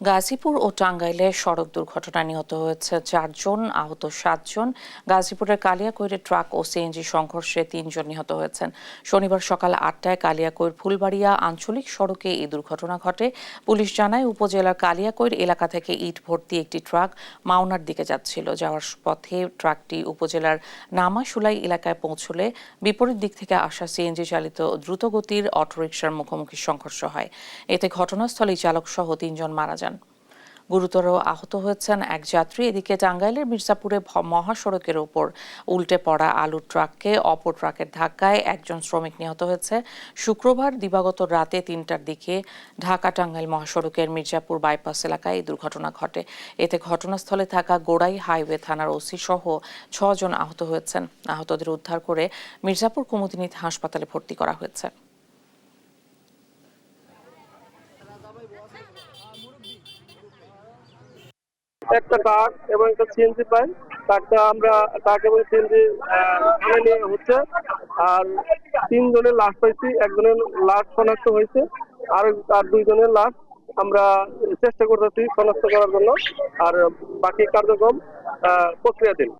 গাজীপুর ও টাঙ্গাইলে সড়ক দুর্ঘটনায় নিহত হয়েছে 4 জন, আহত 7 জন। গাজীপুরের কালিয়াকৈরে ট্রাক ও সিএনজি সংঘর্ষে 3 জন নিহত হয়েছেন। শনিবার সকাল 8টায় কালিয়াকৈর ফুলবাড়িয়া আঞ্চলিক সড়কে এই দুর্ঘটনা ঘটে। পুলিশ জানায়, উপজেলার কালিয়াকৈর এলাকা থেকে ইট ভর্তি একটি ট্রাক মাওনার দিকে যাচ্ছিল। যাওয়ার পথে ট্রাকটি উপজেলার নামাশুলাই এলাকায় পৌঁছলে বিপরীত দিক থেকে আসা সিএনজি চালিত দ্রুতগতির অটোরিকশার মুখোমুখি সংঘর্ষ হয়। এতে ঘটনাস্থলেই চালক সহ 3 জন মারা যান। গুরুতর আহত হয়েছেন এক যাত্রী। এদিকে টাঙ্গাইলের মির্জাপুরে মহাসড়কের ওপর উল্টে পড়া আলুর ট্রাককে অপর ট্রাকের ধাক্কায় একজন শ্রমিক নিহত হয়েছে। শুক্রবার দিবাগত রাতে 3টার দিকে ঢাকা টাঙ্গাইল মহাসড়কের মির্জাপুর বাইপাস এলাকায় এই দুর্ঘটনা ঘটে। এতে ঘটনাস্থলে থাকা গোড়াই হাইওয়ে থানার ওসি সহ 6 জন আহত হয়েছেন। আহতদের উদ্ধার করে মির্জাপুর কুমুদিনী হাসপাতালে ভর্তি করা হয়েছে। একটা ট্রাক এবং একটা সিএনজি পাই। ট্রাক এবং সিএনজি নিয়ে হচ্ছে। আর 3 জনের লাশ পাইছি, একজনের লাশ শনাক্ত হয়েছে, আর 2 জনের লাশ আমরা চেষ্টা করতেছি শনাক্ত করার জন্য। আর বাকি কার্যক্রম প্রক্রিয়াধীন।